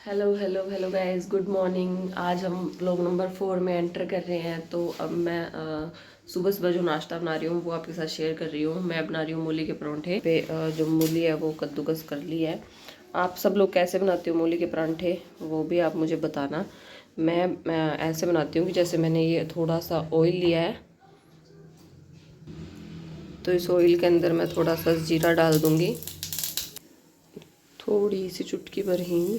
Hello hello hello guys, good morning. आज हम vlog number 4 में एंटर कर रहे हैं। तो अब मैं सुबह सुबह जो नाश्ता बना रही हूँ वो आपके साथ शेयर कर रही हूँ। मैं बना रही हूँ मूली के परांठे पे। जो मूली है वो कद्दूकस कर ली है। आप सब लोग कैसे बनाते हो मूली के परांठे, वो भी आप मुझे बताना। मैं ऐसे बनाती हूँ कि जैसे मैंने ये थोड़ा सा ऑयल लिया है, तो इस ऑयल के अंदर मैं थोड़ा सा जीरा डाल दूँगी, थोड़ी सी चुटकी भर हींग,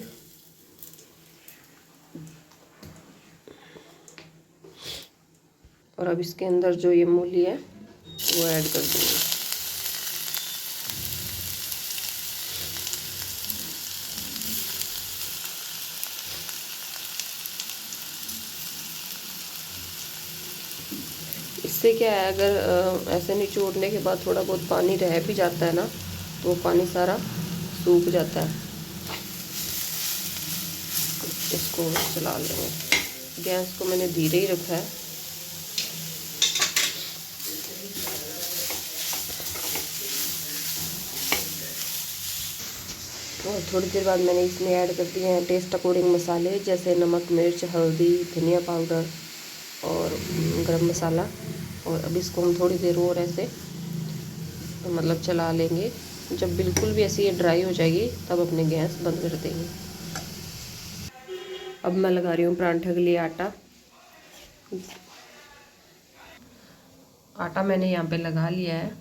और अब इसके अंदर जो ये मूली है वो ऐड कर दूँगी। इससे क्या है, अगर ऐसे निचोड़ने के बाद थोड़ा बहुत पानी रह भी जाता है ना, तो वो पानी सारा सूख जाता है। इसको चला लेंगे। गैस को मैंने धीरे ही रखा है। और थोड़ी देर बाद मैंने इसमें ऐड कर दिए हैं टेस्ट अकॉर्डिंग मसाले, जैसे नमक, मिर्च, हल्दी, धनिया पाउडर और गरम मसाला। और अब इसको हम थोड़ी देर और ऐसे मतलब चला लेंगे। जब बिल्कुल भी ऐसे ये ड्राई हो जाएगी तब अपने गैस बंद कर देंगे। अब मैं लगा रही हूँ परांठे के लिए आटा। आटा मैंने यहाँ पे लगा लिया है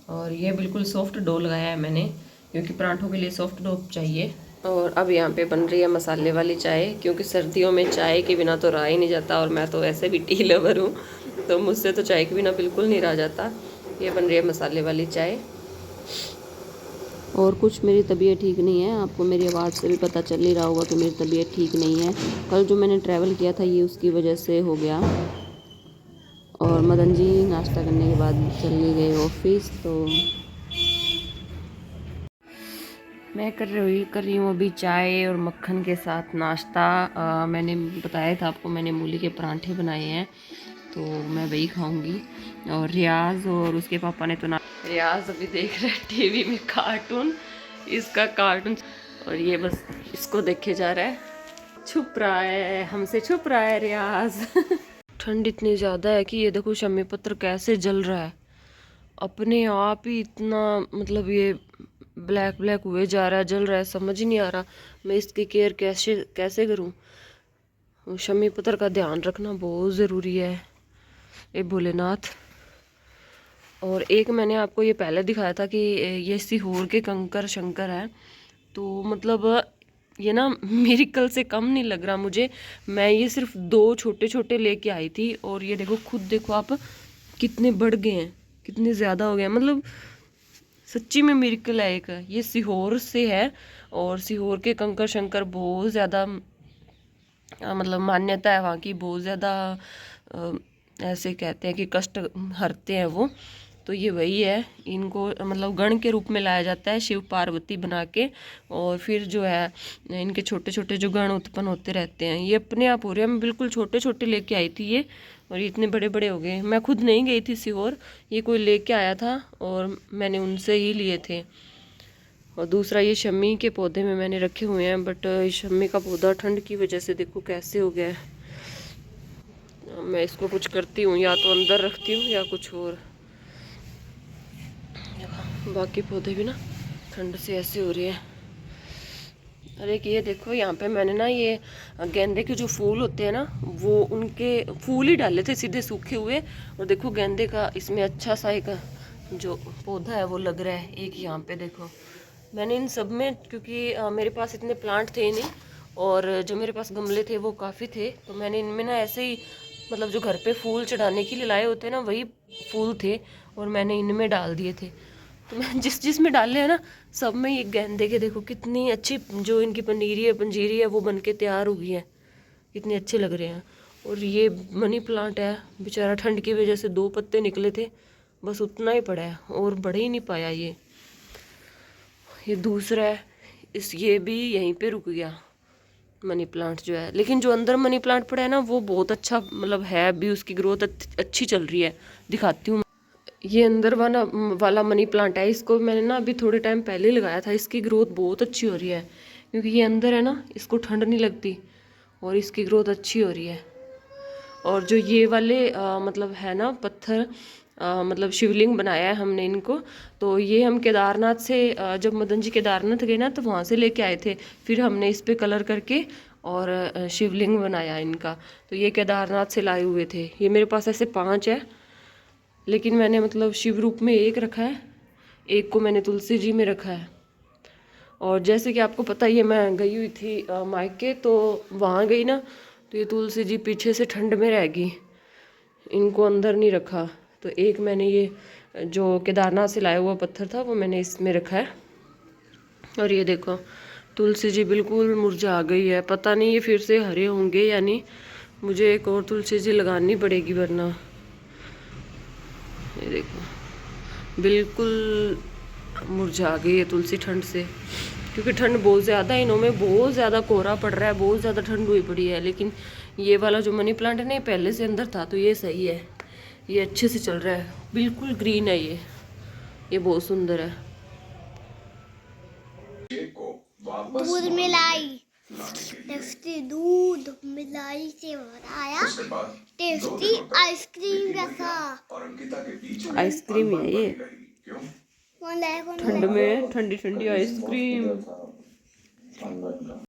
और ये बिल्कुल सॉफ्ट डो लगाया है मैंने, क्योंकि परांठों के लिए सॉफ्ट डो चाहिए। और अब यहाँ पे बन रही है मसाले वाली चाय, क्योंकि सर्दियों में चाय के बिना तो रहा ही नहीं जाता, और मैं तो वैसे भी टी लवर हूँ, तो मुझसे तो चाय के बिना बिल्कुल नहीं रहा जाता। ये बन रही है मसाले वाली चाय। और कुछ मेरी तबीयत ठीक नहीं है, आपको मेरी आवाज़ से भी पता चल ही रहा होगा कि मेरी तबीयत ठीक नहीं है। कल जो मैंने ट्रैवल किया था ये उसकी वजह से हो गया। और मदन जी नाश्ता करने के बाद चले गए ऑफिस। तो मैं कर रही हूँ अभी चाय और मक्खन के साथ नाश्ता। मैंने बताया था आपको, मैंने मूली के परांठे बनाए हैं, तो मैं वही खाऊंगी। और रियाज और उसके पापा ने तो ना, रियाज अभी देख रहे हैं टीवी में कार्टून, इसका कार्टून, और ये बस इसको देखे जा रहा है, छुप रहा है, हमसे छुप रहा है रियाज। ठंड इतनी ज़्यादा है कि ये देखो शमी पत्र कैसे जल रहा है अपने आप ही, इतना मतलब ये ब्लैक ब्लैक हुए जा रहा है, जल रहा है, समझ ही नहीं आ रहा मैं इसकी केयर कैसे कैसे करूं। शमी पत्र का ध्यान रखना बहुत ज़रूरी है, ए भोलेनाथ। और एक मैंने आपको ये पहले दिखाया था कि ये सीहोर के कंकर शंकर है, तो मतलब ये ना मिरेकल से कम नहीं लग रहा मुझे। मैं ये सिर्फ 2 छोटे छोटे लेके आई थी, और ये देखो, खुद देखो आप कितने बढ़ गए हैं, कितने ज़्यादा हो गए हैं। मतलब सच्ची में मिरेकल है एक। ये सीहोर से है, और सीहोर के कंकर शंकर बहुत ज़्यादा मतलब मान्यता है वहाँ की, बहुत ज़्यादा ऐसे कहते हैं कि कष्ट हरते हैं वो। तो ये वही है, इनको मतलब गण के रूप में लाया जाता है, शिव पार्वती बना के। और फिर जो है इनके छोटे छोटे जो गण उत्पन्न होते रहते हैं, ये अपने आप हो रहे हैं। मैं बिल्कुल छोटे छोटे लेके आई थी ये, और ये इतने बड़े बड़े हो गए। मैं खुद नहीं गई थी सीहोर, ये कोई लेके आया था और मैंने उनसे ही लिए थे। और दूसरा ये शम्मी के पौधे में मैंने रखे हुए हैं, बट शम्मी का पौधा ठंड की वजह से देखो कैसे हो गया है। मैं इसको कुछ करती हूँ, या तो अंदर रखती हूँ या कुछ और। बाकी पौधे भी ना ठंड से ऐसे हो रहे हैं। अरे ये देखो, यहाँ पे मैंने ना ये गेंदे के जो फूल होते हैं ना, वो उनके फूल ही डाले थे सीधे सूखे हुए। और देखो गेंदे का इसमें अच्छा सा एक जो पौधा है वो लग रहा है। एक यहाँ पे देखो, मैंने इन सब में, क्योंकि मेरे पास इतने प्लांट थे नहीं, और जो मेरे पास गमले थे वो काफ़ी थे, तो मैंने इनमें ना ऐसे ही मतलब जो घर पे फूल चढ़ाने के लिए लाए होते हैं ना, वही फूल थे, और मैंने इनमें डाल दिए थे। तो मैं जिस जिस में डाले हैं ना, सब में ये गेंदे के देखो कितनी अच्छी जो इनकी पंजीरी है वो बन के तैयार हो गई है, कितने अच्छे लग रहे हैं। और ये मनी प्लांट है, बेचारा ठंड की वजह से 2 पत्ते निकले थे, बस उतना ही पड़ा है और बढ़ ही नहीं पाया। ये दूसरा है, इस ये भी यहीं पे रुक गया मनी प्लांट जो है। लेकिन जो अंदर मनी प्लांट पड़ा है ना, वो बहुत अच्छा मतलब है, अभी उसकी ग्रोथ अच्छी चल रही है, दिखाती हूँ। ये अंदर वाला मनी प्लांट है, इसको मैंने ना अभी थोड़े टाइम पहले लगाया था, इसकी ग्रोथ बहुत अच्छी हो रही है। क्योंकि ये अंदर है ना, इसको ठंड नहीं लगती और इसकी ग्रोथ अच्छी हो रही है। और जो ये वाले मतलब है ना पत्थर, मतलब शिवलिंग बनाया है हमने इनको, तो ये हम केदारनाथ से जब मदन जी केदारनाथ गए ना तो वहाँ से लेके आए थे। फिर हमने इस पे कलर करके और शिवलिंग बनाया इनका। तो ये केदारनाथ से लाए हुए थे। ये मेरे पास ऐसे 5 है, लेकिन मैंने मतलब शिव रूप में एक रखा है, एक को मैंने तुलसी जी में रखा है। और जैसे कि आपको पता ही है, मैं गई हुई थी मायके, तो वहाँ गई ना तो ये तुलसी जी पीछे से ठंड में रह गई, इनको अंदर नहीं रखा। तो एक मैंने ये जो केदारनाथ से लाया हुआ पत्थर था वो मैंने इसमें रखा है। और ये देखो तुलसी जी बिल्कुल मुरझा गई है, पता नहीं ये फिर से हरे होंगे या नहीं। मुझे एक और तुलसी जी लगानी पड़ेगी वरना। ये देखो बिल्कुल मुरझा गई है तुलसी ठंड से, क्योंकि ठंड बहुत ज़्यादा इनों में, बहुत ज़्यादा कोहरा पड़ रहा है, बहुत ज़्यादा ठंड हुई पड़ी है। लेकिन ये वाला जो मनी प्लांट है ना, ये पहले से अंदर था तो ये सही है, ये अच्छे से चल रहा है, बिल्कुल ग्रीन है ये बहुत सुंदर है। दूध मिलाई, टेस्टी दूध मिलाई से बनाया टेस्टी आइसक्रीम जैसा। आइसक्रीम है ये, ठंड में ठंडी ठंडी आइसक्रीम।